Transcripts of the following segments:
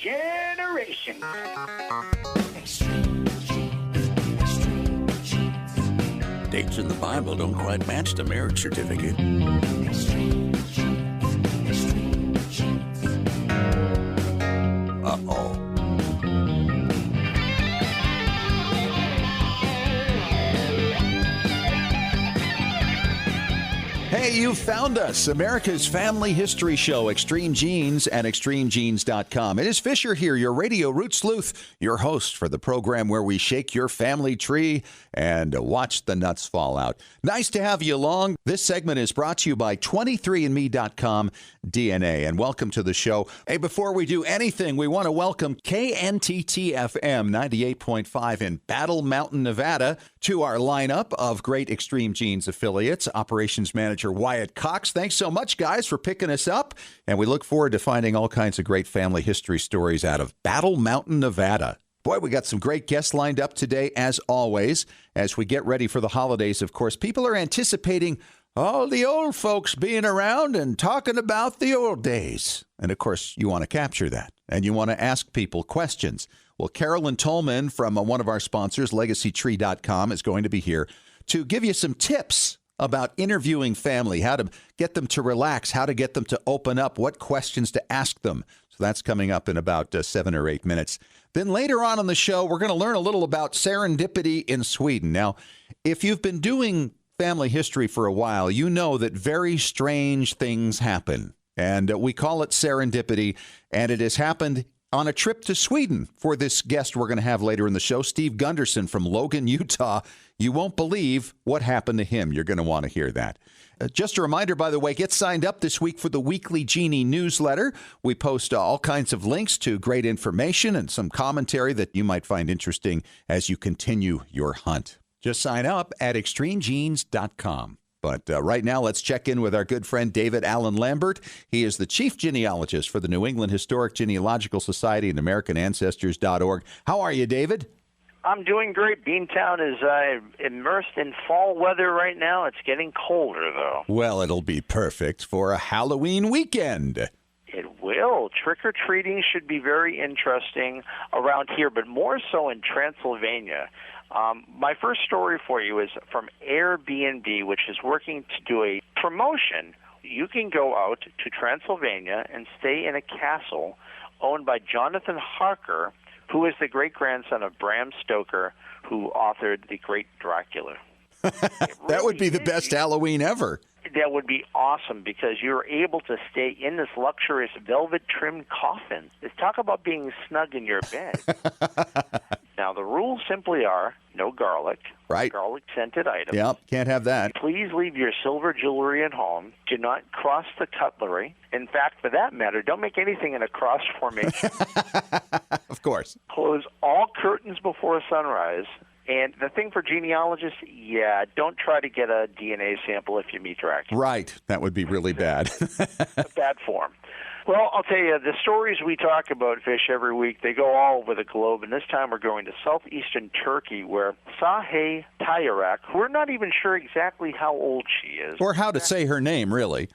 your generation. Dates in the Bible don't quite match the marriage certificate. Uh-oh. Hey, you found us, America's family history show, Extreme Genes at extremegenes.com. It is Fisher here, your radio root sleuth, your host for the program where we shake your family tree and watch the nuts fall out. Nice to have you along. This segment is brought to you by 23andme.com DNA, and welcome to the show. Hey, before we do anything, we want to welcome KNTT-FM 98.5 in Battle Mountain, Nevada, to our lineup of great Extreme Genes affiliates. Operations Manager Wyatt Cox, thanks so much, guys, for picking us up, and we look forward to finding all kinds of great family history stories out of Battle Mountain, Nevada. Boy, we got some great guests lined up today, as always. As we get ready for the holidays, of course, people are anticipating all the old folks being around and talking about the old days. And, of course, you want to capture that, and you want to ask people questions. Well, Carolyn Tolman from one of our sponsors, LegacyTree.com, is going to be here to give you some tips about interviewing family, how to get them to relax, how to get them to open up, what questions to ask them. So that's coming up in about 7 or 8 minutes. Then later on the show, we're going to learn a little about serendipity in Sweden. Now, if you've been doing family history for a while, you know that very strange things happen. And we call it serendipity, and it has happened on a trip to Sweden for this guest we're going to have later in the show, Steve Gunderson from Logan, Utah. You won't believe what happened to him. You're going to want to hear that. Just a reminder, by the way, get signed up this week for the weekly Genie newsletter. We post all kinds of links to great information and some commentary that you might find interesting as you continue your hunt. Just sign up at extremegenes.com. But right now, let's check in with our good friend David Allen Lambert. He is the chief genealogist for the New England Historic Genealogical Society and AmericanAncestors.org. How are you, David? I'm doing great. Beantown is immersed in fall weather right now. It's getting colder, though. Well, it'll be perfect for a Halloween weekend. It will. Trick-or-treating should be very interesting around here, but more so in Transylvania. My first story for you is from Airbnb, which is working to do a promotion. You can go out to Transylvania and stay in a castle owned by Jonathan Harker, who is the great-grandson of Bram Stoker, who authored the Great Dracula. That would be the best Halloween ever. That would be awesome because you're able to stay in this luxurious velvet-trimmed coffin. Talk about being snug in your bed. Now, the rules simply are no garlic, right? Garlic-scented items. Yep, can't have that. Please leave your silver jewelry at home. Do not cross the cutlery. In fact, for that matter, don't make anything in a cross formation. Of course. Close all curtains before sunrise. And the thing for genealogists, don't try to get a DNA sample if you meet Dracula. Right. That would be really bad. Bad form. Well, I'll tell you, the stories we talk about, Fish, every week, they go all over the globe. And this time we're going to southeastern Turkey, where Sahe Tayarak, we're not even sure exactly how old she is. Or how to say her name, really.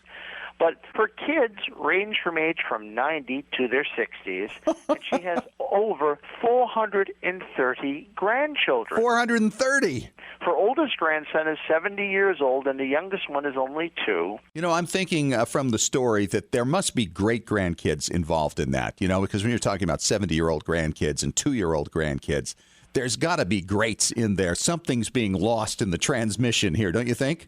But her kids range from age from 90 to their 60s, and she has over 430 grandchildren. 430? Her oldest grandson is 70 years old, and the youngest one is only 2. You know, I'm thinking from the story that there must be great-grandkids involved in that, because when you're talking about 70-year-old grandkids and 2-year-old grandkids, there's got to be greats in there. Something's being lost in the transmission here, don't you think?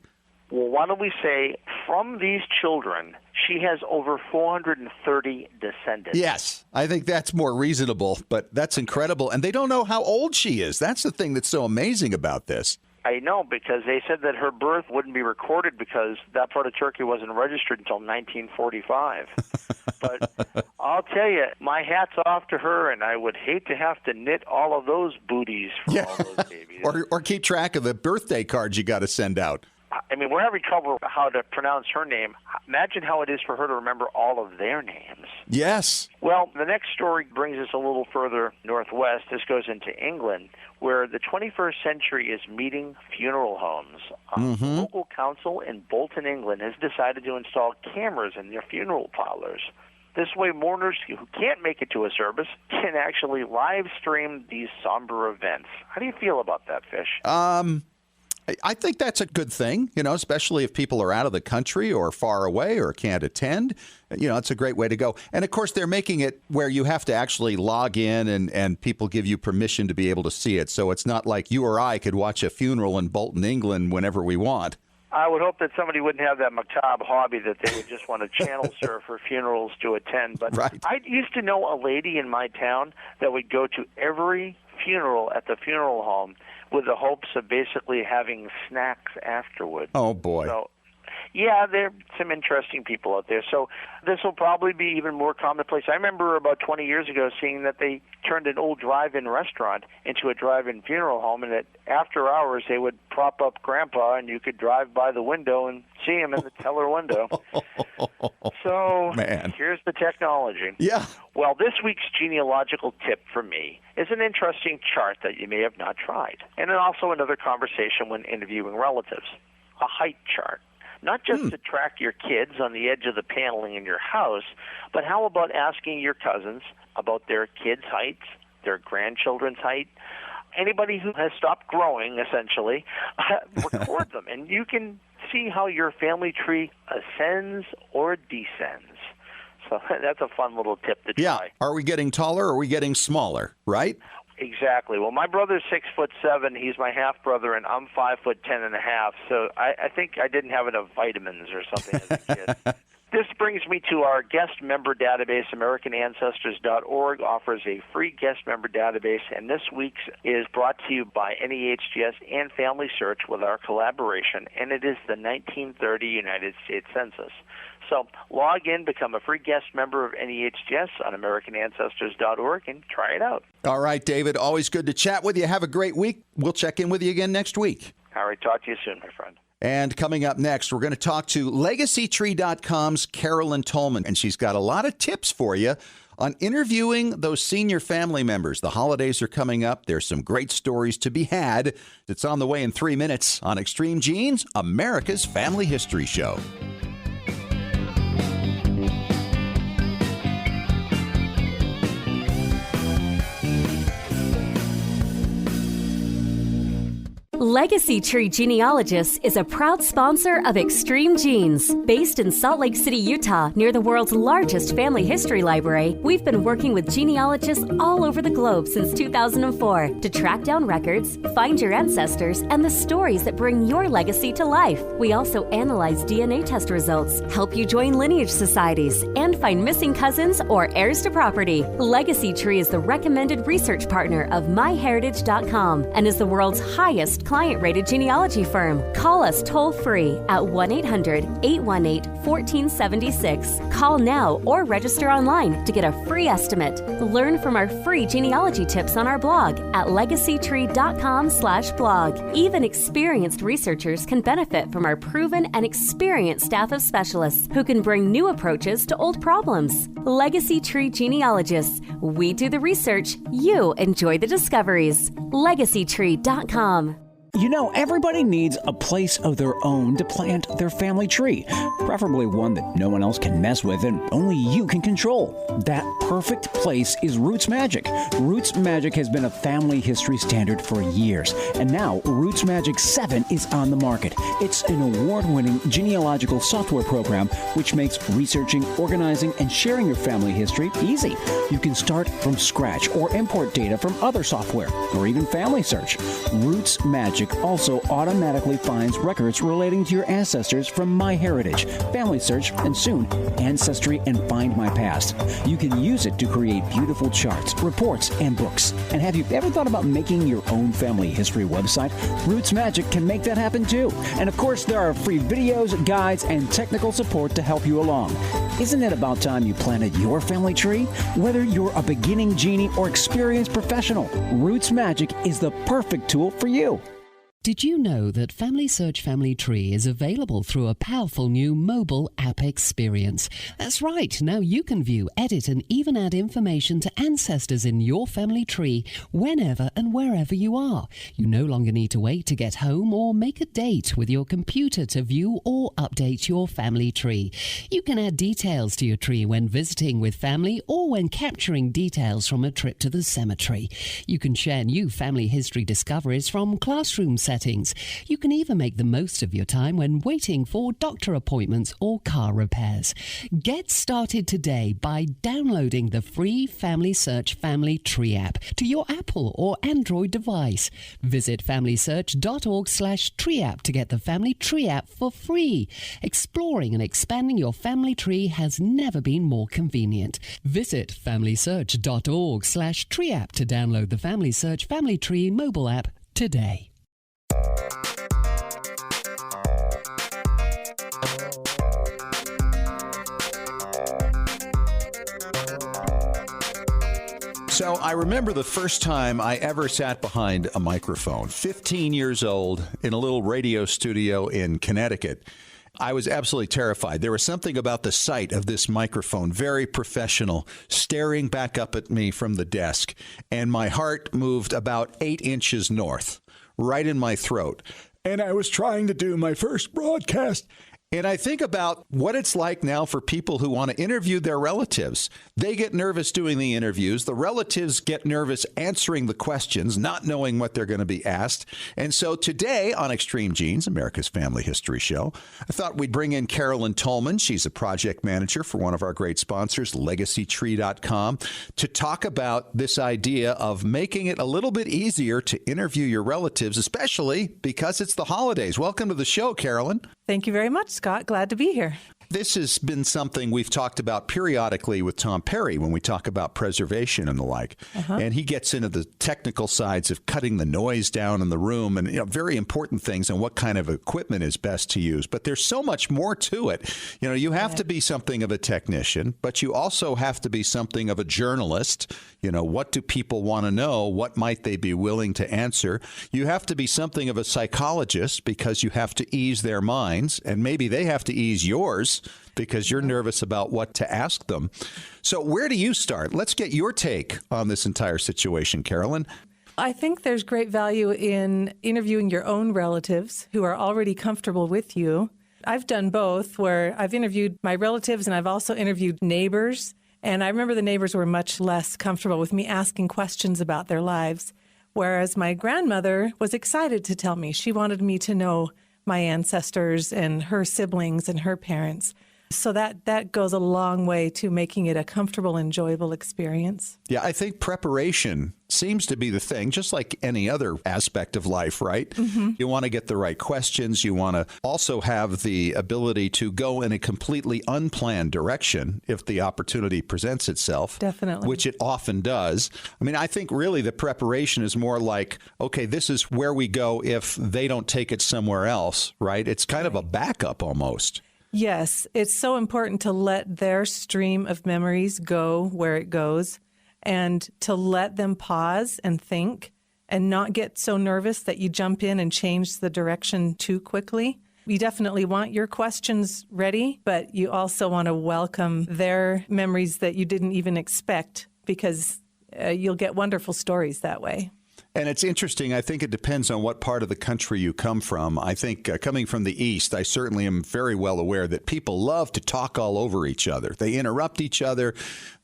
Well, why don't we say from these children, she has over 430 descendants. Yes, I think that's more reasonable, but that's incredible. And they don't know how old she is. That's the thing that's so amazing about this. I know, because they said that her birth wouldn't be recorded because that part of Turkey wasn't registered until 1945. But I'll tell you, my hat's off to her, and I would hate to have to knit all of those booties for all those babies. or keep track of the birthday cards you got to send out. I mean, we're having trouble how to pronounce her name. Imagine how it is for her to remember all of their names. Yes. Well, the next story brings us a little further northwest. This goes into England, where the 21st century is meeting funeral homes. The local council in Bolton, England, has decided to install cameras in their funeral parlors. This way, mourners who can't make it to a service can actually live stream these somber events. How do you feel about that, Fish? I think that's a good thing, especially if people are out of the country or far away or can't attend. It's a great way to go. And, of course, they're making it where you have to actually log in and people give you permission to be able to see it. So it's not like you or I could watch a funeral in Bolton, England whenever we want. I would hope that somebody wouldn't have that macabre hobby that they would just want to channel surf for funerals to attend. But right. I used to know a lady in my town that would go to every funeral at the funeral home with the hopes of basically having snacks afterward. Oh, boy. So, yeah, there are some interesting people out there. So this will probably be even more commonplace. I remember about 20 years ago seeing that they turned an old drive-in restaurant into a drive-in funeral home, and that after hours they would prop up Grandpa, and you could drive by the window and see him in the teller window. So here's the technology. Yeah. Well, this week's genealogical tip for me is an interesting chart that you may have not tried, and then also another conversation when interviewing relatives, a height chart. Not just to track your kids on the edge of the paneling in your house, but how about asking your cousins about their kids' heights, their grandchildren's height? Anybody who has stopped growing, essentially, record them, and you can see how your family tree ascends or descends. So that's a fun little tip to try. Yeah. Are we getting taller or are we getting smaller, right? Exactly. Well, my brother's 6'7". He's my half brother, and I'm 5'10.5". So I think I didn't have enough vitamins or something as a kid. This brings me to our guest member database. AmericanAncestors.org offers a free guest member database, and this week's is brought to you by NEHGS and Familysearch with our collaboration, and it is the 1930 United States Census. So log in, become a free guest member of NEHGS on AmericanAncestors.org, and try it out. All right, David, always good to chat with you. Have a great week. We'll check in with you again next week. All right, talk to you soon, my friend. And coming up next, we're going to talk to LegacyTree.com's Carolyn Tolman, and she's got a lot of tips for you on interviewing those senior family members. The holidays are coming up. There's some great stories to be had. It's on the way in 3 minutes on Extreme Genes, America's Family History Show. Legacy Tree Genealogist is a proud sponsor of Extreme Genes. Based in Salt Lake City, Utah, near the world's largest family history library, we've been working with genealogists all over the globe since 2004 to track down records, find your ancestors, and the stories that bring your legacy to life. We also analyze DNA test results, help you join lineage societies, and find missing cousins or heirs to property. Legacy Tree is the recommended research partner of MyHeritage.com and is the world's highest client-rated genealogy firm. Call us toll-free at 1-800-818-1476. Call now or register online to get a free estimate. Learn from our free genealogy tips on our blog at legacytree.com/blog. Even experienced researchers can benefit from our proven and experienced staff of specialists who can bring new approaches to old problems. Legacy Tree Genealogists. We do the research. You enjoy the discoveries. LegacyTree.com. You know, everybody needs a place of their own to plant their family tree, preferably one that no one else can mess with and only you can control. That perfect place is Roots Magic. Roots Magic has been a family history standard for years, and now Roots Magic 7 is on the market. It's an award-winning genealogical software program which makes researching, organizing, and sharing your family history easy. You can start from scratch or import data from other software or even Familysearch. Roots Magic also automatically finds records relating to your ancestors from MyHeritage, Familysearch, and soon Ancestry and Find My Past. You can use it to create beautiful charts, reports, and books. And have you ever thought about making your own family history website? Roots Magic can make that happen too. And of course, there are free videos, guides, and technical support to help you along. Isn't it about time you planted your family tree? Whether you're a beginning genie or experienced professional, Roots Magic is the perfect tool for you. Did you know that Familysearch Family Tree is available through a powerful new mobile app experience? That's right. Now you can view, edit, and even add information to ancestors in your family tree whenever and wherever you are. You no longer need to wait to get home or make a date with your computer to view or update your family tree. You can add details to your tree when visiting with family or when capturing details from a trip to the cemetery. You can share new family history discoveries from classroom settings. You can even make the most of your time when waiting for doctor appointments or car repairs. Get started today by downloading the free Familysearch Family Tree app to your Apple or Android device. Visit familysearch.org/tree app to get the Family Tree app for free. Exploring and expanding your family tree has never been more convenient. Visit familysearch.org/tree app to download the Familysearch Family Tree mobile app today. So I remember the first time I ever sat behind a microphone, 15 years old, in a little radio studio in Connecticut. I was absolutely terrified. There was something about the sight of this microphone, very professional, staring back up at me from the desk, and my heart moved about 8 inches north, right in my throat. And I was trying to do my first broadcast. And I think about what it's like now for people who want to interview their relatives. They get nervous doing the interviews. The relatives get nervous answering the questions, not knowing what they're going to be asked. And so today on Extreme Genes, America's Family History Show, I thought we'd bring in Carolyn Tolman. She's a project manager for one of our great sponsors, LegacyTree.com, to talk about this idea of making it a little bit easier to interview your relatives, especially because it's the holidays. Welcome to the show, Carolyn. Thank you very much, Scott. Glad to be here. This has been something we've talked about periodically with Tom Perry when we talk about preservation and the like. And he gets into the technical sides of cutting the noise down in the room and very important things and what kind of equipment is best to use. But there's so much more to it. You have to be something of a technician, but you also have to be something of a journalist. What do people want to know? What might they be willing to answer? You have to be something of a psychologist because you have to ease their minds, and maybe they have to ease yours because you're nervous about what to ask them. So where do you start? Let's get your take on this entire situation, Carolyn. I think there's great value in interviewing your own relatives who are already comfortable with you. I've done both, where I've interviewed my relatives and I've also interviewed neighbors. And I remember the neighbors were much less comfortable with me asking questions about their lives, whereas my grandmother was excited to tell me. She wanted me to know my ancestors and her siblings and her parents. So that goes a long way to making it a comfortable, enjoyable experience. Yeah, I think preparation seems to be the thing, just like any other aspect of life, right? You want to get the right questions. You want to also have the ability to go in a completely unplanned direction if the opportunity presents itself. Definitely. Which it often does. I mean, I think really the preparation is more like, okay, this is where we go if they don't take it somewhere else, right? It's kind of a backup almost. Yes, it's so important to let their stream of memories go where it goes and to let them pause and think and not get so nervous that you jump in and change the direction too quickly. You definitely want your questions ready, but you also want to welcome their memories that you didn't even expect because you'll get wonderful stories that way. And it's interesting. I think it depends on what part of the country you come from. I think coming from the East, I certainly am very well aware that people love to talk all over each other. They interrupt each other.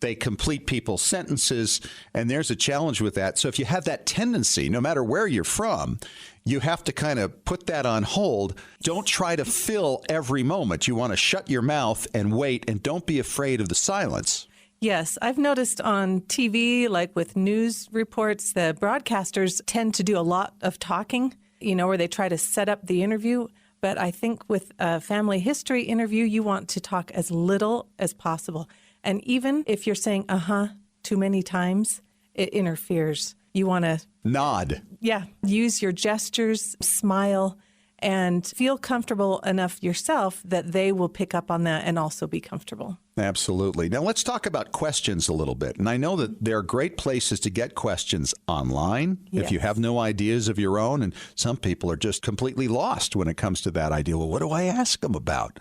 They complete people's sentences. And there's a challenge with that. So if you have that tendency, no matter where you're from, you have to kind of put that on hold. Don't try to fill every moment. You want to shut your mouth and wait, and don't be afraid of the silence. Yes, I've noticed on TV, like with news reports, the broadcasters tend to do a lot of talking, where they try to set up the interview. But I think with a family history interview, you want to talk as little as possible. And even if you're saying, too many times, it interferes. You want to nod. Yeah, use your gestures, smile, and feel comfortable enough yourself that they will pick up on that and also be comfortable. Absolutely. Now, let's talk about questions a little bit. And I know that there are great places to get questions online if you have no ideas of your own. And some people are just completely lost when it comes to that idea. Well, what do I ask them about?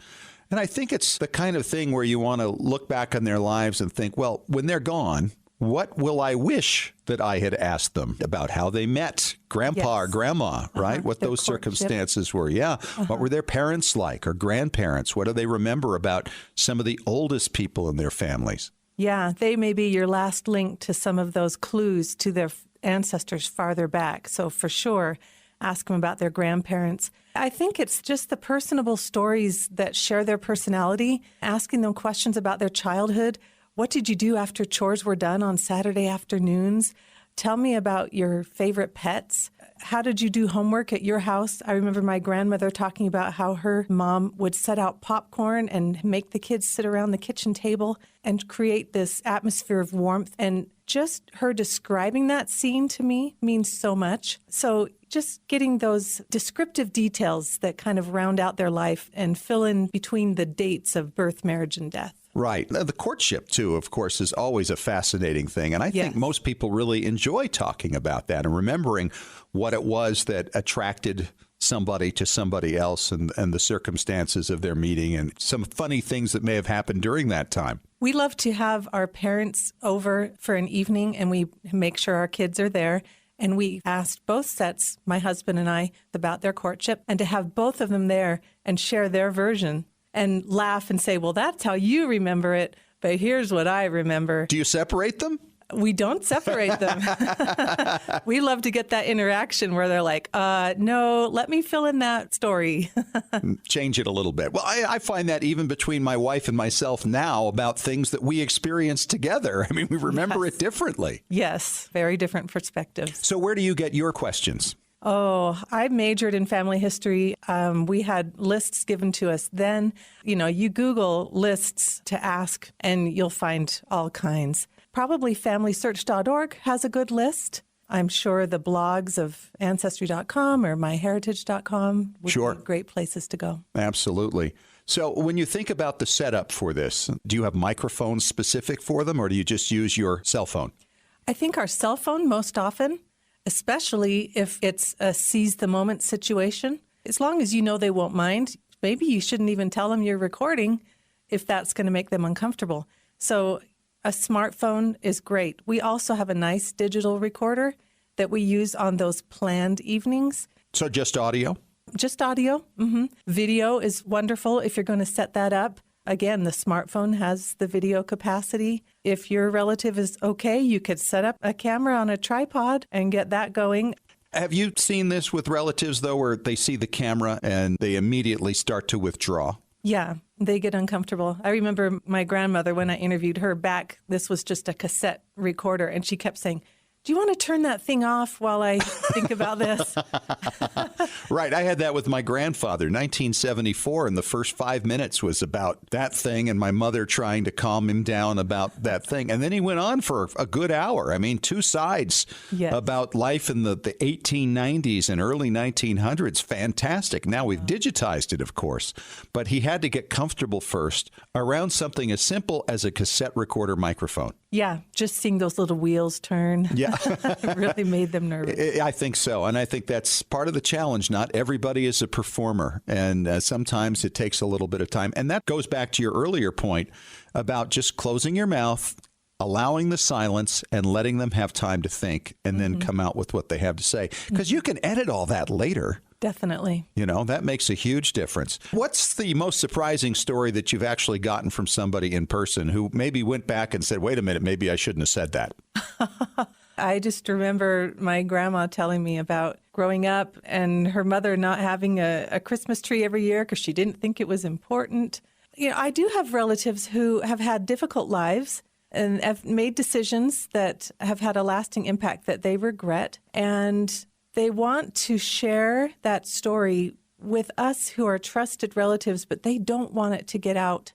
And I think it's the kind of thing where you want to look back on their lives and think, well, when they're gone, what will I wish that I had asked them about how they met grandpa or grandma, right? What those circumstances were. Yeah. What were their parents like or grandparents? What do they remember about some of the oldest people in their families? Yeah, they may be your last link to some of those clues to their ancestors farther back. So for sure, ask them about their grandparents. I think it's just the personable stories that share their personality, asking them questions about their childhood. What did you do after chores were done on Saturday afternoons? Tell me about your favorite pets. How did you do homework at your house? I remember my grandmother talking about how her mom would set out popcorn and make the kids sit around the kitchen table and create this atmosphere of warmth. And just her describing that scene to me means so much. So just getting those descriptive details that kind of round out their life and fill in between the dates of birth, marriage, and death. Right. The courtship, too, of course, is always a fascinating thing. And I think most people really enjoy talking about that and remembering what it was that attracted somebody to somebody else and the circumstances of their meeting and some funny things that may have happened during that time. We love to have our parents over for an evening, and we make sure our kids are there. And we asked both sets, my husband and I, about their courtship, and to have both of them there and share their version and laugh and say, well, that's how you remember it, but here's what I remember. Do you separate them? We don't separate them. We love to get that interaction where they're like, no, let me fill in that story. Change it a little bit. Well, I find that even between my wife and myself now about things that we experienced together. I mean, we remember it differently. Yes, very different perspectives. So where do you get your questions? Oh, I majored in family history. We had lists given to us then. You know, you Google lists to ask and you'll find all kinds. Probably Familysearch.org has a good list. I'm sure the blogs of Ancestry.com or MyHeritage.com would be great places to go. Absolutely. So when you think about the setup for this, do you have microphones specific for them or do you just use your cell phone? I think our cell phone most often, especially if it's a seize the moment situation. As long as you know they won't mind, maybe you shouldn't even tell them you're recording if that's going to make them uncomfortable. So a smartphone is great. We also have a nice digital recorder that we use on those planned evenings. So just audio? Just audio. Mm-hmm. Video is wonderful if you're going to set that up. Again, the smartphone has the video capacity. If your relative is okay, you could set up a camera on a tripod and get that going. Have you seen this with relatives, though, where they see the camera and they immediately start to withdraw? Yeah, they get uncomfortable. I remember my grandmother, when I interviewed her back, this was just a cassette recorder, and she kept saying, do you want to turn that thing off while I think about this? Right. I had that with my grandfather, 1974, and the first 5 minutes was about that thing and my mother trying to calm him down about that thing. And then he went on for a good hour. I mean, two sides about life in the 1890s and early 1900s. Fantastic. Now we've digitized it, of course. But he had to get comfortable first around something as simple as a cassette recorder microphone. Yeah, just seeing those little wheels turn. Yeah. really made them nervous. I think so. And I think that's part of the challenge. Not everybody is a performer. And sometimes it takes a little bit of time. And that goes back to your earlier point about just closing your mouth, allowing the silence, and letting them have time to think and then come out with what they have to say. Because you can edit all that later. Definitely. You know, that makes a huge difference. What's the most surprising story that you've actually gotten from somebody in person who maybe went back and said, wait a minute, maybe I shouldn't have said that? I just remember my grandma telling me about growing up and her mother not having a Christmas tree every year because she didn't think it was important. You know, I do have relatives who have had difficult lives and have made decisions that have had a lasting impact that they regret. And they want to share that story with us who are trusted relatives, but they don't want it to get out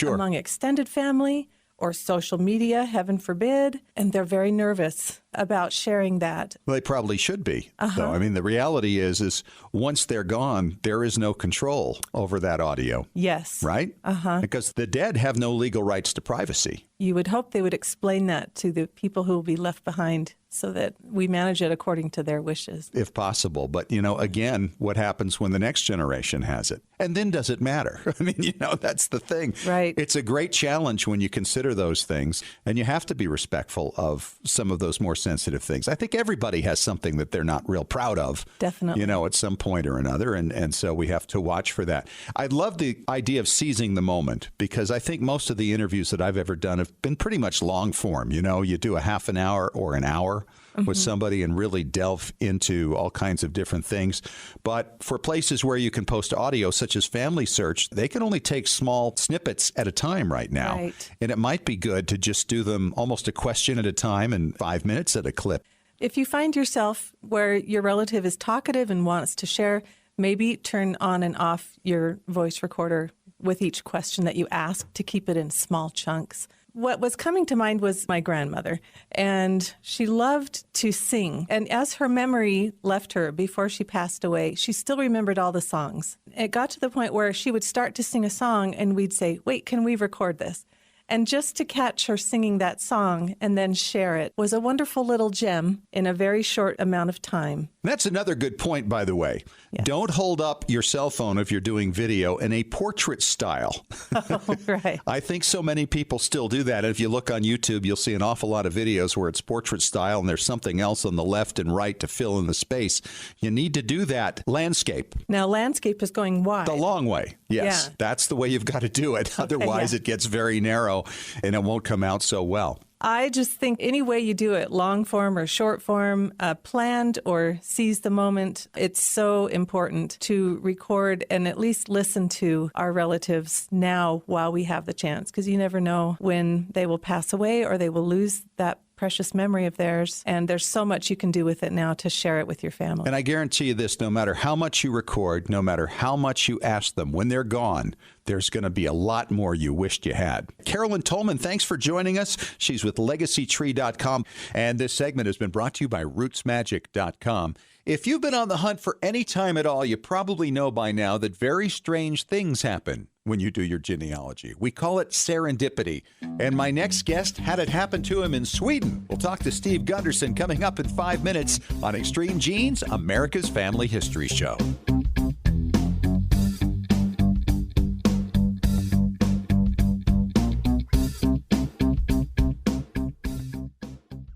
among extended family or social media, heaven forbid. And they're very nervous about sharing that. Well, they probably should be, though. I mean, the reality is once they're gone, there is no control over that audio. Yes. Right? Because the dead have no legal rights to privacy. You would hope they would explain that to the people who will be left behind so that we manage it according to their wishes. If possible. But, again, what happens when the next generation has it? And then does it matter? I mean, that's the thing. Right. It's a great challenge when you consider those things, and you have to be respectful of some of those more sensitive things. I think everybody has something that they're not real proud of. Definitely. At some point or another, and so we have to watch for that. I love the idea of seizing the moment, because I think most of the interviews that I've ever done have been pretty much long form. You do a half an hour or an hour with somebody and really delve into all kinds of different things. But for places where you can post audio, such as Familysearch, they can only take small snippets at a time right now. Right. And it might be good to just do them almost a question at a time and 5 minutes at a clip. If you find yourself where your relative is talkative and wants to share, maybe turn on and off your voice recorder with each question that you ask to keep it in small chunks. What was coming to mind was my grandmother, and she loved to sing. And as her memory left her before she passed away, she still remembered all the songs. It got to the point where she would start to sing a song, and we'd say, wait, can we record this? And just to catch her singing that song and then share it was a wonderful little gem in a very short amount of time. That's another good point, by the way. Yes. Don't hold up your cell phone if you're doing video in a portrait style. Oh, right. I think so many people still do that. If you look on YouTube, you'll see an awful lot of videos where it's portrait style and there's something else on the left and right to fill in the space. You need to do that landscape. Now, landscape is going wide. The long way. Yes. Yeah. That's the way you've got to do it. Otherwise, it gets very narrow and it won't come out so well. I just think any way you do it, long form or short form, planned or seize the moment, it's so important to record and at least listen to our relatives now while we have the chance, because you never know when they will pass away or they will lose that precious memory of theirs. And there's so much you can do with it now to share it with your family. And I guarantee you this, no matter how much you record, no matter how much you ask them, when they're gone, there's going to be a lot more you wished you had. Carolyn Tolman, thanks for joining us. She's with LegacyTree.com. And this segment has been brought to you by RootsMagic.com. If you've been on the hunt for any time at all, you probably know by now that very strange things happen when you do your genealogy. We call it serendipity. And my next guest had it happen to him in Sweden. We'll talk to Steve Gunderson coming up in 5 minutes on Extreme Genes, America's Family History Show.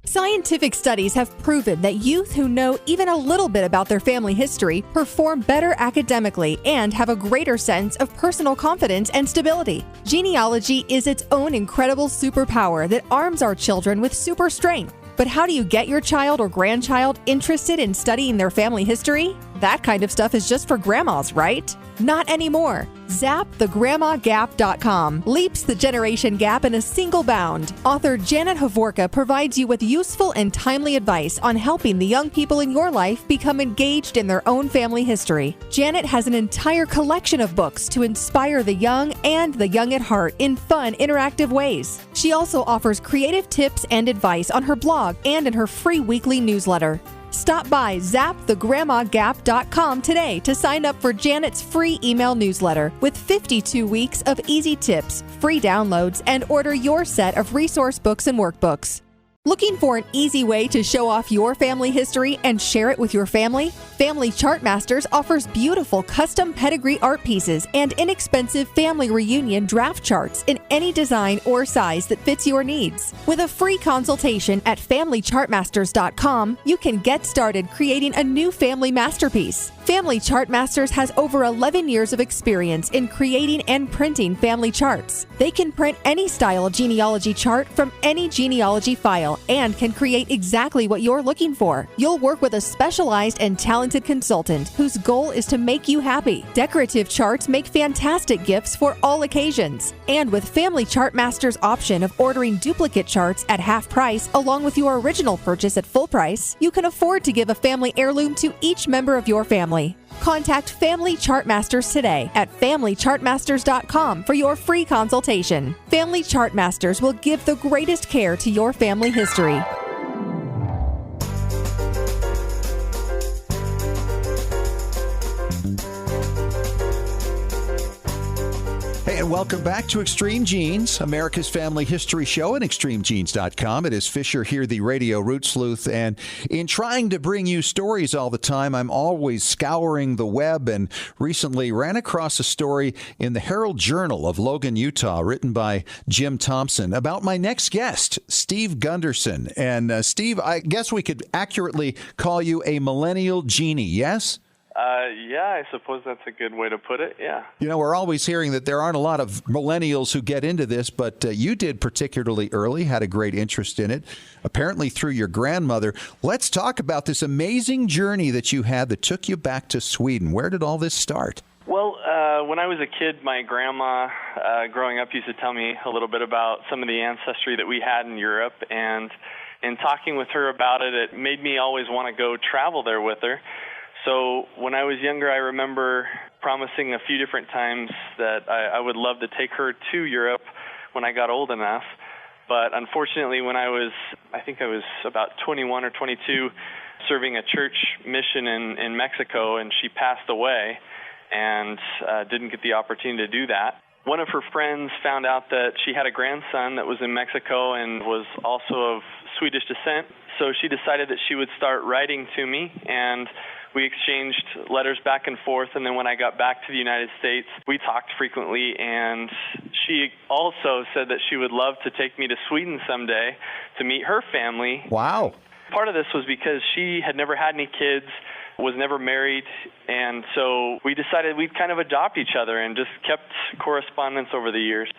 Scientific studies have proven that youth who know even a little bit about their family history perform better academically and have a greater sense of personal confidence and stability. Genealogy is its own incredible superpower that arms our children with super strength. But how do you get your child or grandchild interested in studying their family history? That kind of stuff is just for grandmas, right? Not anymore. ZapTheGrandmaGap.com leaps the generation gap in a single bound. Author Janet Hovorka provides you with useful and timely advice on helping the young people in your life become engaged in their own family history. Janet has an entire collection of books to inspire the young and the young at heart in fun, interactive ways. She also offers creative tips and advice on her blog and in her free weekly newsletter. Stop by ZapTheGrandmaGap.com today to sign up for Janet's free email newsletter with 52 weeks of easy tips, free downloads, and order your set of resource books and workbooks. Looking for an easy way to show off your family history and share it with your family? Family Chartmasters offers beautiful custom pedigree art pieces and inexpensive family reunion draft charts in any design or size that fits your needs. With a free consultation at FamilyChartmasters.com, you can get started creating a new family masterpiece. Family Chartmasters has over 11 years of experience in creating and printing family charts. They can print any style genealogy chart from any genealogy file and can create exactly what you're looking for. You'll work with a specialized and talented consultant whose goal is to make you happy. Decorative charts make fantastic gifts for all occasions. And with Family Chartmasters' option of ordering duplicate charts at half price along with your original purchase at full price, you can afford to give a family heirloom to each member of your family. Contact Family Chartmasters today at FamilyChartmasters.com for your free consultation. Family Chartmasters will give the greatest care to your family history. And welcome back to Extreme Genes, America's family history show at extremegenes.com. It is Fisher here, the radio root sleuth. And in trying to bring you stories all the time, I'm always scouring the web and recently ran across a story in the Herald Journal of Logan, Utah, written by Jim Thompson about my next guest, Steve Gunderson. And Steve, I guess we could accurately call you a millennial genie, yes? Yeah, I suppose that's a good way to put it, yeah. You know, we're always hearing that there aren't a lot of millennials who get into this, but you did particularly early, had a great interest in it, apparently through your grandmother. Let's talk about this amazing journey that you had that took you back to Sweden. Where did all this start? Well, when I was a kid, my grandma, growing up, used to tell me a little bit about some of the ancestry that we had in Europe, and in talking with her about it, it made me always want to go travel there with her. So when I was younger, I remember promising a few different times that I would love to take her to Europe when I got old enough. But unfortunately, when I think I was about 21 or 22, serving a church mission in Mexico, and she passed away and didn't get the opportunity to do that. One of her friends found out that she had a grandson that was in Mexico and was also of Swedish descent. So she decided that she would start writing to me, and we exchanged letters back and forth, and then when I got back to the United States, we talked frequently, and she also said that she would love to take me to Sweden someday to meet her family. Wow. Part of this was because she had never had any kids, was never married, and so we decided we'd kind of adopt each other and just kept correspondence over the years.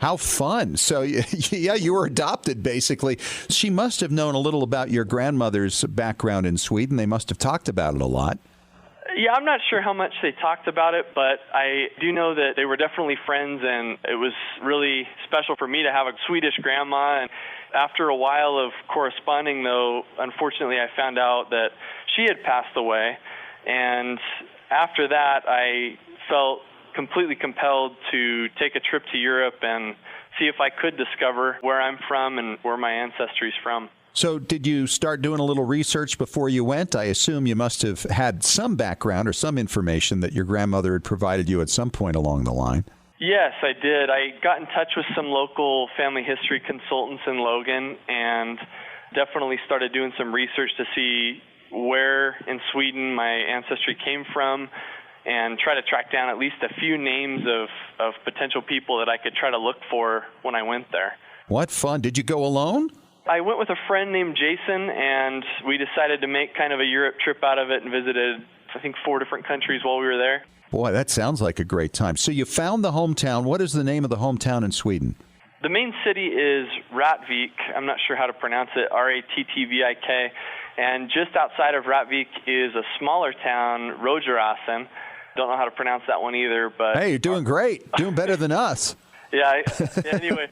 How fun. So, yeah, you were adopted, basically. She must have known a little about your grandmother's background in Sweden. They must have talked about it a lot. Yeah, I'm not sure how much they talked about it, but I do know that they were definitely friends, and it was really special for me to have a Swedish grandma. And after a while of corresponding, though, unfortunately, I found out that she had passed away. And after that, I felt completely compelled to take a trip to Europe and see if I could discover where I'm from and where my ancestry is from. So did you start doing a little research before you went? I assume you must have had some background or some information that your grandmother had provided you at some point along the line. Yes, I did. I got in touch with some local family history consultants in Logan and definitely started doing some research to see where in Sweden my ancestry came from, and try to track down at least a few names of potential people that I could try to look for when I went there. What fun. Did you go alone? I went with a friend named Jason, and we decided to make kind of a Europe trip out of it and visited, I think, 4 different countries while we were there. Boy, that sounds like a great time. So you found the hometown. What is the name of the hometown in Sweden? The main city is Rättvik. I'm not sure how to pronounce it, Rattvik. And just outside of Rättvik is a smaller town, Rogerasen. Don't know how to pronounce that one either, but hey, you're doing great. Doing better than us. Yeah, anyway,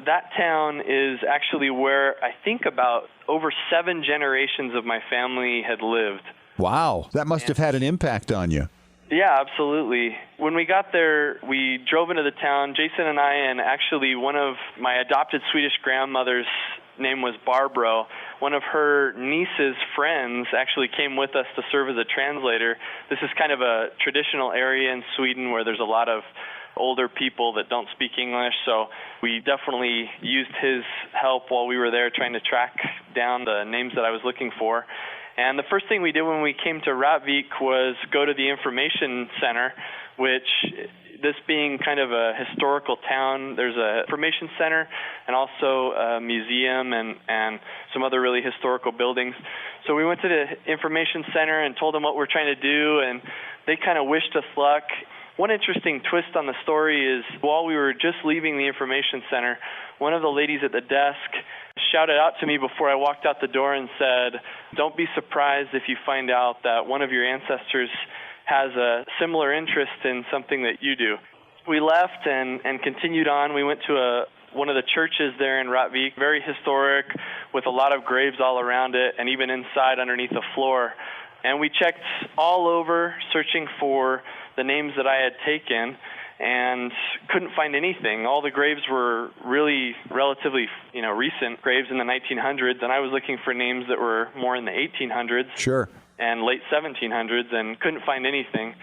that town is actually where I think about over 7 generations of my family had lived. Wow, that must have had an impact on you. Yeah, absolutely. When we got there, we drove into the town, Jason and I, and actually one of my adopted Swedish grandmother's name was Barbro. One of her niece's friends actually came with us to serve as a translator. This is kind of a traditional area in Sweden where there's a lot of older people that don't speak English, so we definitely used his help while we were there trying to track down the names that I was looking for. And the first thing we did when we came to Rättvik was go to the information center, which, this being kind of a historical town, there's an information center and also a museum and some other really historical buildings. So we went to the information center and told them what we're trying to do, and they kind of wished us luck. One interesting twist on the story is while we were just leaving the information center, one of the ladies at the desk shouted out to me before I walked out the door and said, "Don't be surprised if you find out that one of your ancestors has a similar interest in something that you do." We left and continued on. We went to one of the churches there in Rättvik, very historic, with a lot of graves all around it and even inside underneath the floor. And we checked all over, searching for the names that I had taken, and couldn't find anything. All the graves were really relatively, recent graves in the 1900s, and I was looking for names that were more in the 1800s Sure. and late 1700s, and couldn't find anything.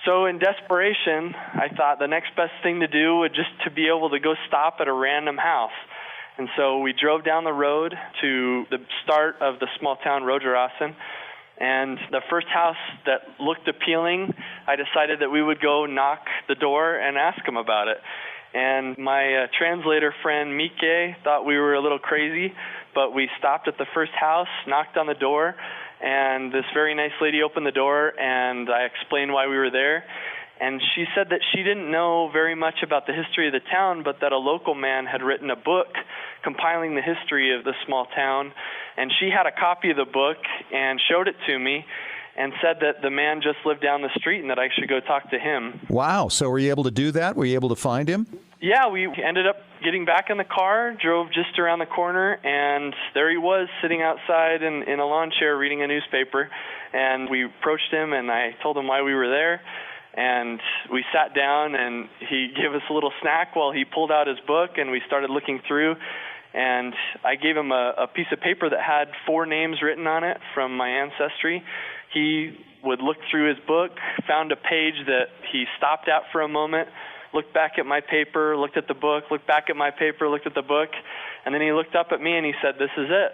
So in desperation, I thought the next best thing to do would just to be able to go stop at a random house. And so we drove down the road to the start of the small town Rogerossen, and the first house that looked appealing, I decided that we would go knock the door and ask them about it. And my translator friend Mike thought we were a little crazy, but we stopped at the first house, knocked on the door, and this very nice lady opened the door, and I explained why we were there. And she said that she didn't know very much about the history of the town, but that a local man had written a book compiling the history of the small town. And she had a copy of the book and showed it to me and said that the man just lived down the street and that I should go talk to him. Wow. So were you able to do that? Were you able to find him? Yeah, we ended up getting back in the car, drove just around the corner, and there he was sitting outside in a lawn chair reading a newspaper. And we approached him, and I told him why we were there. And we sat down, and he gave us a little snack while he pulled out his book, and we started looking through. And I gave him a piece of paper that had 4 names written on it from my ancestry. He would look through his book, found a page that he stopped at for a moment, looked back at my paper, looked at the book, looked back at my paper, looked at the book, and then he looked up at me and he said, "This is it."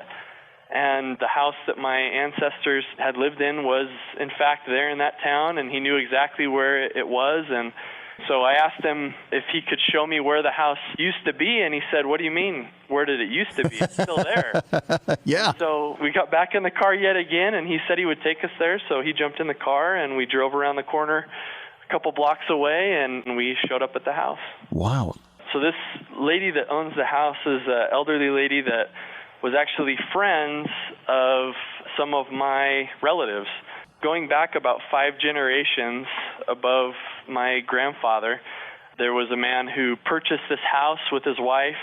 And the house that my ancestors had lived in was, in fact, there in that town, and he knew exactly where it was. And so I asked him if he could show me where the house used to be, and he said, "What do you mean, where did it used to be? It's still there." Yeah. So we got back in the car yet again, and he said he would take us there, so he jumped in the car, and we drove around the corner a couple blocks away, and we showed up at the house. Wow. So this lady that owns the house is an elderly lady that was actually friends of some of my relatives. Going back about 5 generations above my grandfather, there was a man who purchased this house with his wife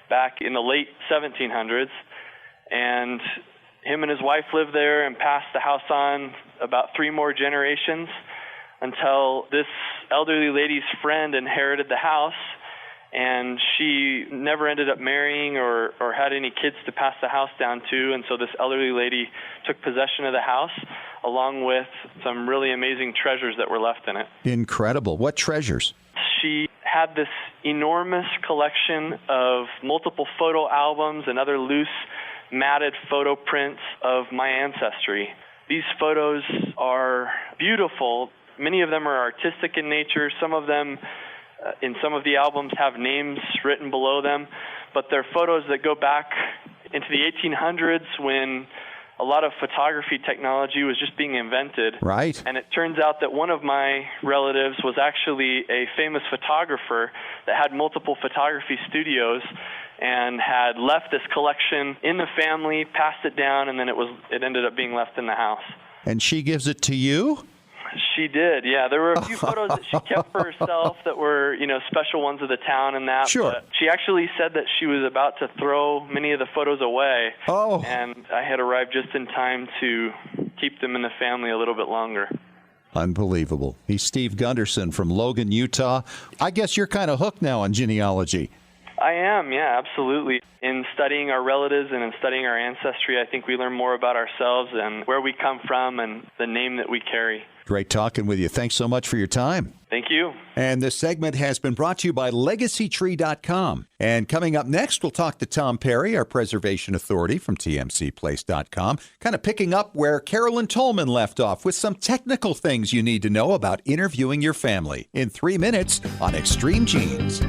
back in the late 1700s, and him and his wife lived there and passed the house on about 3 more generations until this elderly lady's friend inherited the house. And she never ended up marrying or had any kids to pass the house down to. And so this elderly lady took possession of the house along with some really amazing treasures that were left in it. Incredible. What treasures? She had this enormous collection of multiple photo albums and other loose matted photo prints of my ancestry. These photos are beautiful. Many of them are artistic in nature. Some of them in some of the albums have names written below them, but they're photos that go back into the 1800s when a lot of photography technology was just being invented. Right. And it turns out that one of my relatives was actually a famous photographer that had multiple photography studios and had left this collection in the family, passed it down, and then it ended up being left in the house. And she gives it to you? She did, yeah. There were a few photos that she kept for herself that were, special ones of the town and that. Sure. But she actually said that she was about to throw many of the photos away. Oh. And I had arrived just in time to keep them in the family a little bit longer. Unbelievable. He's Steve Gunderson from Logan, Utah. I guess you're kind of hooked now on genealogy. I am, yeah, absolutely. In studying our relatives and in studying our ancestry, I think we learn more about ourselves and where we come from and the name that we carry. Great talking with you. Thanks so much for your time. Thank you. And this segment has been brought to you by LegacyTree.com. And coming up next, we'll talk to Tom Perry, our preservation authority from TMCplace.com, kind of picking up where Carolyn Tolman left off with some technical things you need to know about interviewing your family in 3 minutes on Extreme Genes.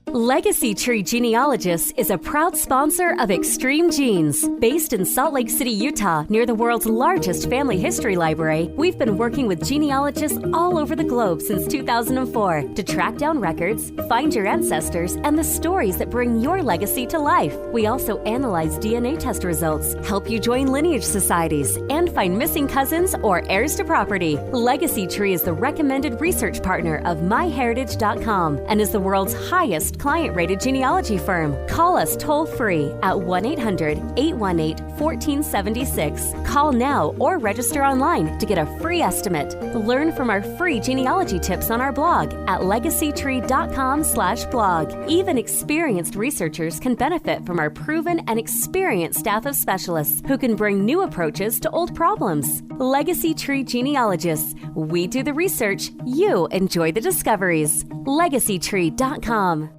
Legacy Tree Genealogist is a proud sponsor of Extreme Genes. Based in Salt Lake City, Utah, near the world's largest family history library, we've been working with genealogists all over the globe since 2004 to track down records, find your ancestors, and the stories that bring your legacy to life. We also analyze DNA test results, help you join lineage societies, and find missing cousins or heirs to property. Legacy Tree is the recommended research partner of MyHeritage.com and is the world's highest client client-rated genealogy firm. Call us toll-free at 1-800-818-1476. Call now or register online to get a free estimate. Learn from our free genealogy tips on our blog at legacytree.com/blog. Even experienced researchers can benefit from our proven and experienced staff of specialists who can bring new approaches to old problems. Legacy Tree Genealogists. We do the research. You enjoy the discoveries. LegacyTree.com.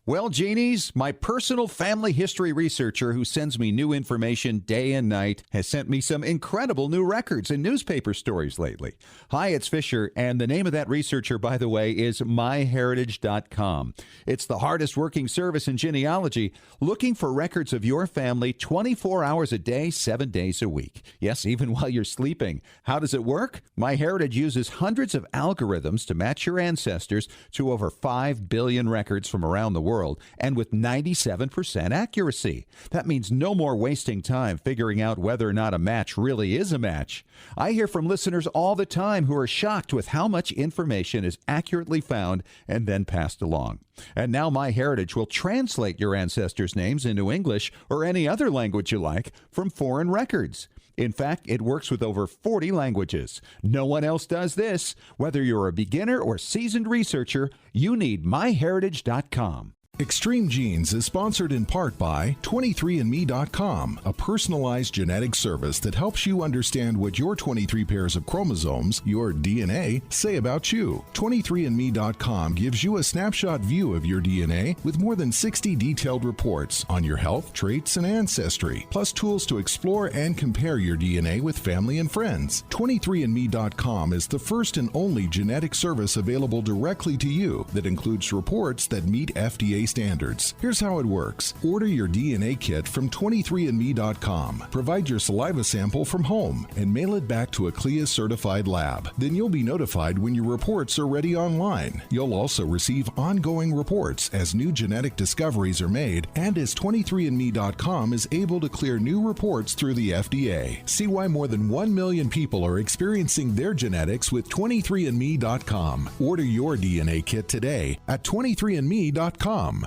Well, Genies, my personal family history researcher who sends me new information day and night has sent me some incredible new records and newspaper stories lately. Hi, it's Fisher, and the name of that researcher, by the way, is myheritage.com. It's the hardest working service in genealogy, looking for records of your family 24 hours a day, 7 days a week. Yes, even while you're sleeping. How does it work? MyHeritage uses hundreds of algorithms to match your ancestors to over 5 billion records from around the world, and with 97% accuracy. That means no more wasting time figuring out whether or not a match really is a match. I hear from listeners all the time who are shocked with how much information is accurately found and then passed along. And now MyHeritage will translate your ancestors' names into English or any other language you like from foreign records. In fact, it works with over 40 languages. No one else does this. Whether you're a beginner or seasoned researcher, you need myheritage.com. Extreme Genes is sponsored in part by 23andMe.com, a personalized genetic service that helps you understand what your 23 pairs of chromosomes, your DNA, say about you. 23andMe.com gives you a snapshot view of your DNA with more than 60 detailed reports on your health, traits, and ancestry, plus tools to explore and compare your DNA with family and friends. 23andMe.com is the first and only genetic service available directly to you that includes reports that meet FDA standards. Here's how it works. Order your DNA kit from 23andMe.com. Provide your saliva sample from home and mail it back to a CLIA-certified lab. Then you'll be notified when your reports are ready online. You'll also receive ongoing reports as new genetic discoveries are made and as 23andMe.com is able to clear new reports through the FDA. See why more than 1 million people are experiencing their genetics with 23andMe.com. Order your DNA kit today at 23andMe.com.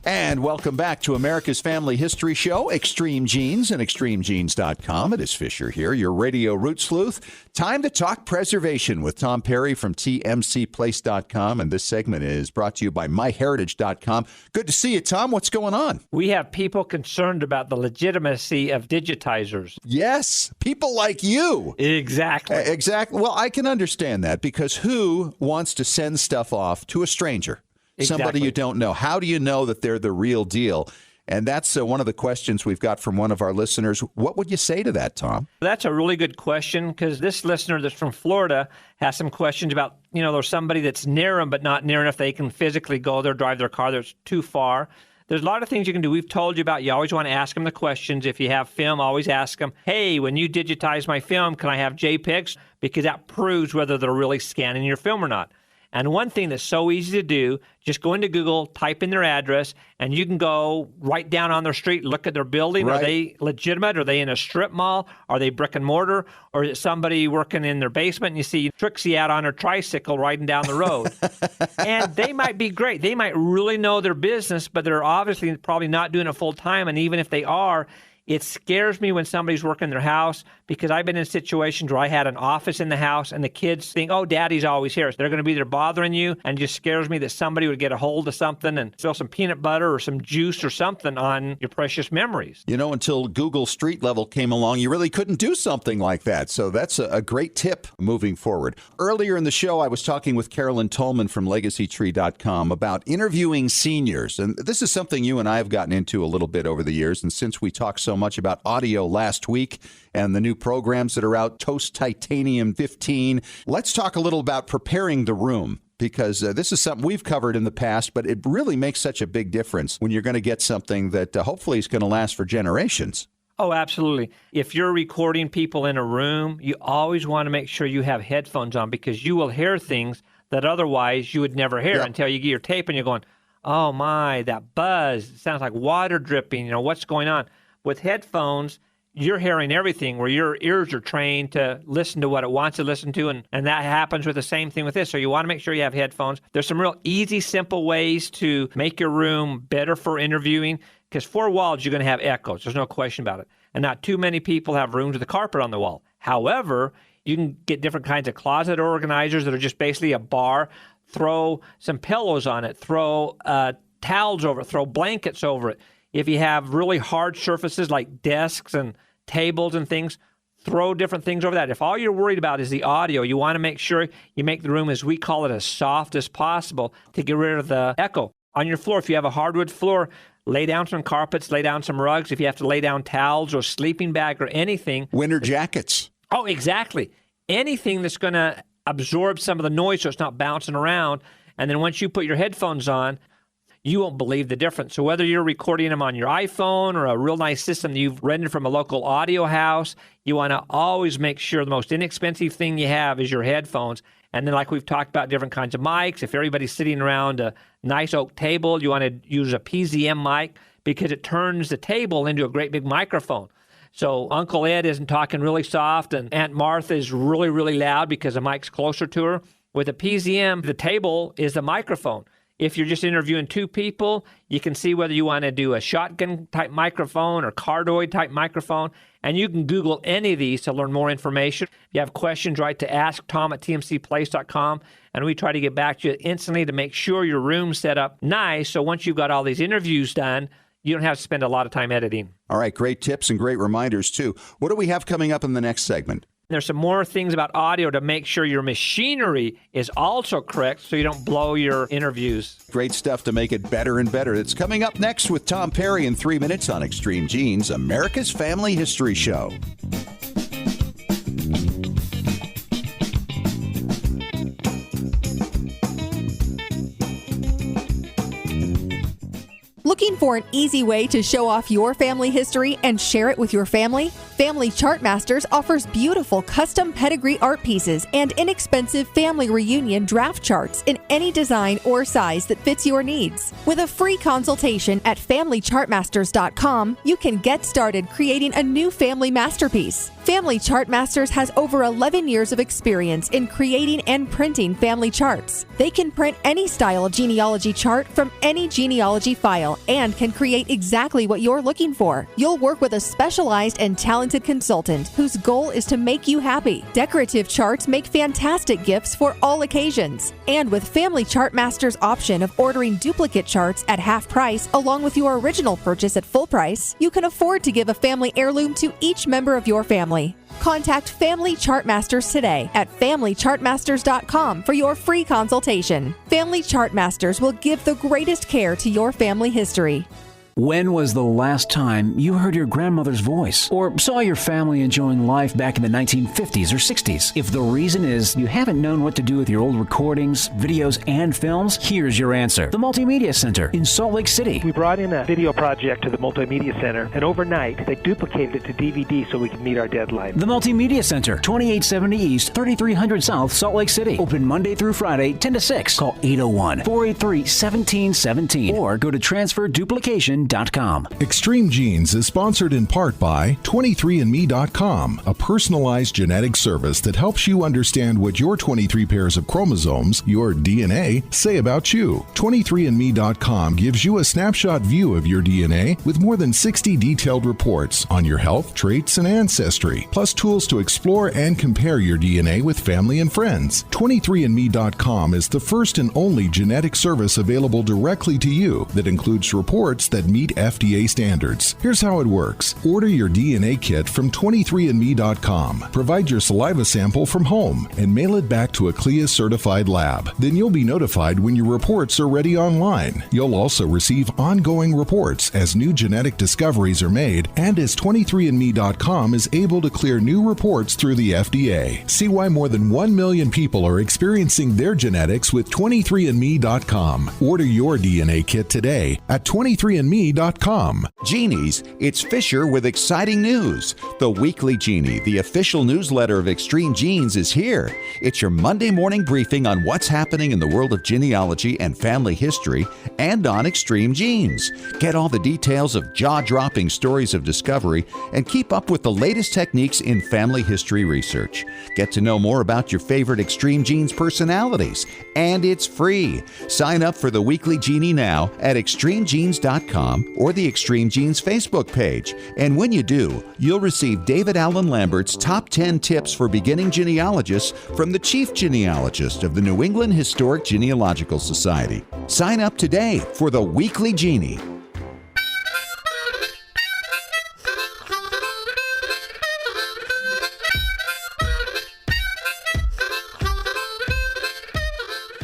And welcome back to America's Family History Show, Extreme Genes and ExtremeGenes.com. It is Fisher here, your radio root sleuth. Time to talk preservation with Tom Perry from TMCplace.com. And this segment is brought to you by MyHeritage.com. Good to see you, Tom. What's going on? We have people concerned about the legitimacy of digitizers. Yes, people like you. Exactly. Exactly. Well, I can understand that because who wants to send stuff off to a stranger? Exactly. Somebody you don't know. How do you know that they're the real deal? And that's one of the questions we've got from one of our listeners. What would you say to that, Tom? That's a really good question because this listener that's from Florida has some questions about, there's somebody that's near them but not near enough they can physically go there, drive their car that's too far. There's a lot of things you can do. We've told you about. You always want to ask them the questions. If you have film, always ask them, hey, when you digitize my film, can I have JPEGs? Because that proves whether they're really scanning your film or not. And one thing that's so easy to do, just go into Google, type in their address, and you can go right down on their street, look at their building. Right. Are they legitimate? Are they in a strip mall? Are they brick and mortar? Or is it somebody working in their basement and you see Trixie out on her tricycle riding down the road? And they might be great. They might really know their business, but they're obviously probably not doing it full time. And even if they are, it scares me when somebody's working in their house because I've been in situations where I had an office in the house and the kids think, oh, daddy's always here. So they're going to be there bothering you. And it just scares me that somebody would get a hold of something and spill some peanut butter or some juice or something on your precious memories. Until Google Street Level came along, you really couldn't do something like that. So that's a great tip moving forward. Earlier in the show, I was talking with Carolyn Tolman from LegacyTree.com about interviewing seniors. And this is something you and I have gotten into a little bit over the years. And since we talked so much about audio last week and the new programs that are out, Toast Titanium 15, let's talk a little about preparing the room. Because this is something we've covered in the past, but it really makes such a big difference when you're going to get something that hopefully is going to last for generations. Oh, absolutely. If you're recording people in a room, you always want to make sure you have headphones on because you will hear things that otherwise you would never hear until you get your tape and you're going, oh my, that buzz, it sounds like water dripping, what's going on? With headphones, you're hearing everything, where your ears are trained to listen to what it wants to listen to, and that happens with the same thing with this. So you want to make sure you have headphones. There's some real easy, simple ways to make your room better for interviewing, because 4 walls, you're going to have echoes. There's no question about it. And not too many people have rooms with a carpet on the wall. However, you can get different kinds of closet organizers that are just basically a bar. Throw some pillows on it. Throw towels over it. Throw blankets over it. If you have really hard surfaces like desks and tables and things, throw different things over that. If all you're worried about is the audio, you want to make sure you make the room, as we call it, as soft as possible to get rid of the echo. On your floor, if you have a hardwood floor, lay down some carpets, lay down some rugs. If you have to lay down towels or sleeping bag or anything. Winter jackets. Oh, exactly. Anything that's going to absorb some of the noise so it's not bouncing around. And then once you put your headphones on, you won't believe the difference. So whether you're recording them on your iPhone or a real nice system that you've rented from a local audio house, you want to always make sure the most inexpensive thing you have is your headphones. And then like we've talked about different kinds of mics, if everybody's sitting around a nice oak table, you want to use a PZM mic because it turns the table into a great big microphone. So Uncle Ed isn't talking really soft and Aunt Martha is really, really loud because the mic's closer to her. With a PZM, the table is the microphone. If you're just interviewing 2 people, you can see whether you want to do a shotgun-type microphone or cardioid-type microphone, and you can Google any of these to learn more information. If you have questions, write to asktom@tmcplace.com, and we try to get back to you instantly to make sure your room's set up nice, so once you've got all these interviews done, you don't have to spend a lot of time editing. All right, great tips and great reminders, too. What do we have coming up in the next segment? There's some more things about audio to make sure your machinery is also correct so you don't blow your interviews. Great stuff to make it better and better. It's coming up next with Tom Perry in 3 minutes on Extreme Genes, America's Family History Show. Looking for an easy way to show off your family history and share it with your family? Family Chartmasters offers beautiful custom pedigree art pieces and inexpensive family reunion draft charts in any design or size that fits your needs. With a free consultation at FamilyChartmasters.com, you can get started creating a new family masterpiece. Family Chartmasters has over 11 years of experience in creating and printing family charts. They can print any style of genealogy chart from any genealogy file and can create exactly what you're looking for. You'll work with a specialized and talented consultant whose goal is to make you happy. Decorative charts make fantastic gifts for all occasions. And with Family Chartmasters' option of ordering duplicate charts at half price along with your original purchase at full price, you can afford to give a family heirloom to each member of your family. Contact Family Chartmasters today at FamilyChartmasters.com for your free consultation. Family Chartmasters will give the greatest care to your family history. When was the last time you heard your grandmother's voice or saw your family enjoying life back in the 1950s or 60s? If the reason is you haven't known what to do with your old recordings, videos, and films, here's your answer. The Multimedia Center in Salt Lake City. We brought in a video project to the Multimedia Center, and overnight they duplicated it to DVD so we could meet our deadline. The Multimedia Center, 2870 East, 3300 South, Salt Lake City. Open Monday through Friday, 10 to 6. Call 801-483-1717 or go to transferduplication.com. Extreme Genes is sponsored in part by 23andme.com, a personalized genetic service that helps you understand what your 23 pairs of chromosomes, your DNA, say about you. 23andme.com gives you a snapshot view of your DNA with more than 60 detailed reports on your health, traits, and ancestry, plus tools to explore and compare your DNA with family and friends. 23andme.com is the first and only genetic service available directly to you that includes reports that meet FDA standards. Here's how it works. Order your DNA kit from 23andme.com. Provide your saliva sample from home and mail it back to a CLIA-certified lab. Then you'll be notified when your reports are ready online. You'll also receive ongoing reports as new genetic discoveries are made and as 23andme.com is able to clear new reports through the FDA. See why more than 1 million people are experiencing their genetics with 23andme.com. Order your DNA kit today at 23andme.com 23andme.com. Genies, it's Fisher with exciting news. The Weekly Genie, the official newsletter of Extreme Genes, is here. It's your Monday morning briefing on what's happening in the world of genealogy and family history and on Extreme Genes. Get all the details of jaw-dropping stories of discovery and keep up with the latest techniques in family history research. Get to know more about your favorite Extreme Genes personalities, and it's free. Sign up for the Weekly Genie now at extremegenes.com or the Extreme Genes Facebook page. And when you do, you'll receive David Allen Lambert's top 10 tips for beginning genealogists from the chief genealogist of the New England Historic Genealogical Society. Sign up today for the Weekly Genie.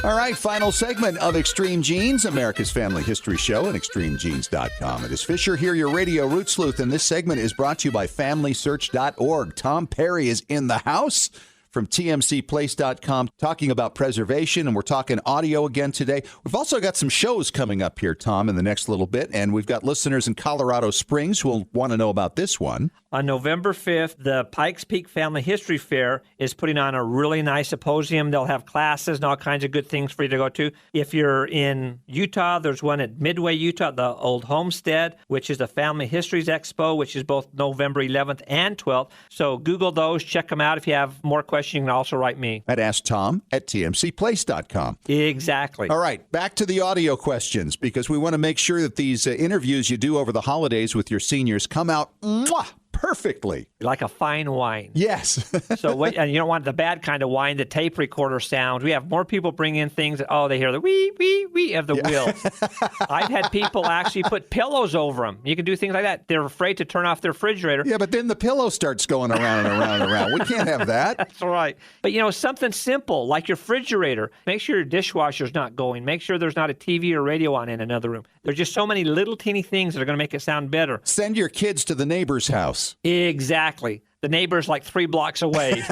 All right, final segment of Extreme Genes, America's Family History Show at extremegenes.com. It is Fisher here, your radio root sleuth, and this segment is brought to you by Familysearch.org. Tom Perry is in the house from tmcplace.com talking about preservation, and we're talking audio again today. We've also got some shows coming up here, Tom, in the next little bit, and we've got listeners in Colorado Springs who will want to know about this one. On November 5th, the Pikes Peak Family History Fair is putting on a really nice symposium. They'll have classes and all kinds of good things for you to go to. If you're in Utah, there's one at Midway, Utah, the Old Homestead, which is the Family Histories Expo, which is both November 11th and 12th. So Google those, check them out. If you have more questions, you can also write me. At AskTom@tmcplace.com. Exactly. All right, back to the audio questions, because we want to make sure that these interviews you do over the holidays with your seniors come out perfectly. Like a fine wine. Yes. And you don't want the bad kind of wine, the tape recorder sound. We have more people bring in things that, they hear the wee, wee, wee of the wheels. I've had people actually put pillows over them. You can do things like that. They're afraid to turn off their refrigerator. Yeah, but then the pillow starts going around and around and around. We can't have that. That's right. But, something simple like your refrigerator. Make sure your dishwasher's not going. Make sure there's not a TV or radio on in another room. There's just so many little teeny things that are going to make it sound better. Send your kids to the neighbor's house. Exactly. The neighbor's like 3 blocks away.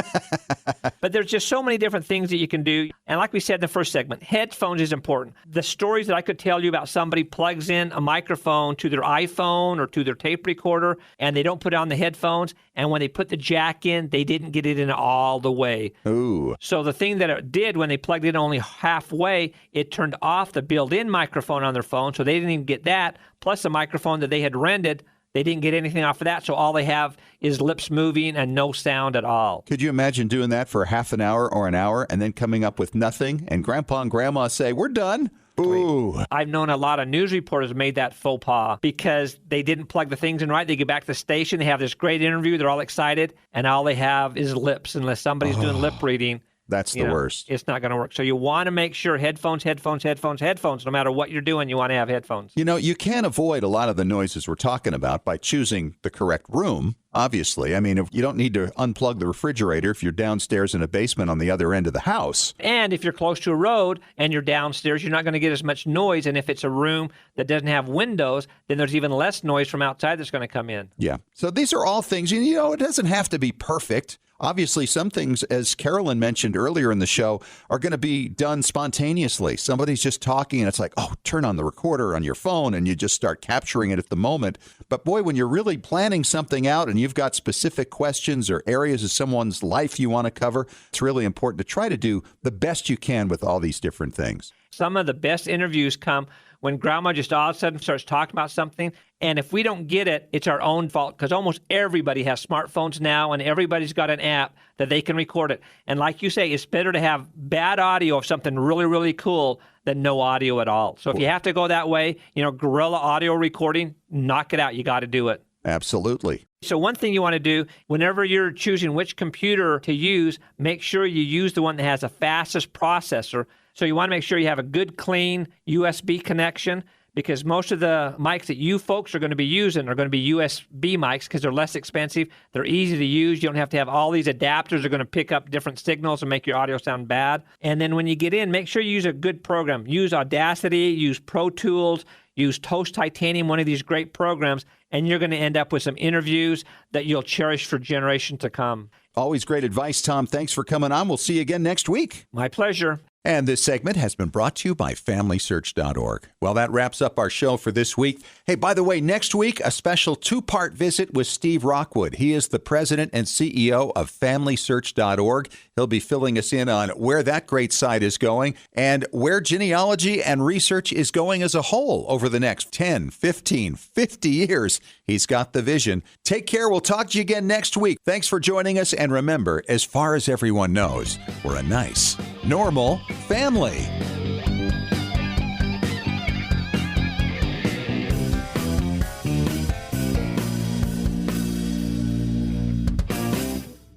But there's just so many different things that you can do. And like we said in the first segment, headphones is important. The stories that I could tell you about somebody plugs in a microphone to their iPhone or to their tape recorder, and they don't put on the headphones. And when they put the jack in, they didn't get it in all the way. Ooh. So the thing that it did when they plugged it in only halfway, it turned off the built-in microphone on their phone. So they didn't even get that. Plus the microphone that they had rented, they didn't get anything off of that, so all they have is lips moving and no sound at all. Could you imagine doing that for half an hour or an hour and then coming up with nothing, and Grandpa and Grandma say, we're done? Ooh. I've known a lot of news reporters made that faux pas because they didn't plug the things in right. They get back to the station, they have this great interview, they're all excited, and all they have is lips unless somebody's doing lip reading. That's the worst. It's not going to work. So you want to make sure headphones. No matter what you're doing, you want to have headphones. You can't avoid a lot of the noises we're talking about by choosing the correct room, obviously. I mean, you don't need to unplug the refrigerator if you're downstairs in a basement on the other end of the house. And if you're close to a road and you're downstairs, you're not going to get as much noise. And if it's a room that doesn't have windows, then there's even less noise from outside that's going to come in. Yeah. So these are all things, it doesn't have to be perfect. Obviously, some things, as Carolyn mentioned earlier in the show, are going to be done spontaneously. Somebody's just talking, and it's like, turn on the recorder on your phone, and you just start capturing it at the moment. But boy, when you're really planning something out and you've got specific questions or areas of someone's life you want to cover, it's really important to try to do the best you can with all these different things. Some of the best interviews come when Grandma just all of a sudden starts talking about something. And if we don't get it, it's our own fault because almost everybody has smartphones now and everybody's got an app that they can record it. And like you say, it's better to have bad audio of something really, really cool than no audio at all. So if you have to go that way, guerrilla audio recording, knock it out. You got to do it. Absolutely. So one thing you want to do, whenever you're choosing which computer to use, make sure you use the one that has the fastest processor. So you want to make sure you have a good, clean USB connection because most of the mics that you folks are going to be using are going to be USB mics because they're less expensive. They're easy to use. You don't have to have all these adapters that are going to pick up different signals and make your audio sound bad. And then when you get in, make sure you use a good program. Use Audacity, use Pro Tools, use Toast Titanium, one of these great programs, and you're going to end up with some interviews that you'll cherish for generations to come. Always great advice, Tom. Thanks for coming on. We'll see you again next week. My pleasure. And this segment has been brought to you by Familysearch.org. Well, that wraps up our show for this week. Hey, by the way, next week, a special 2-part visit with Steve Rockwood. He is the president and CEO of Familysearch.org. He'll be filling us in on where that great site is going and where genealogy and research is going as a whole over the next 10, 15, 50 years. He's got the vision. Take care. We'll talk to you again next week. Thanks for joining us. And remember, as far as everyone knows, we're a nice, normal family.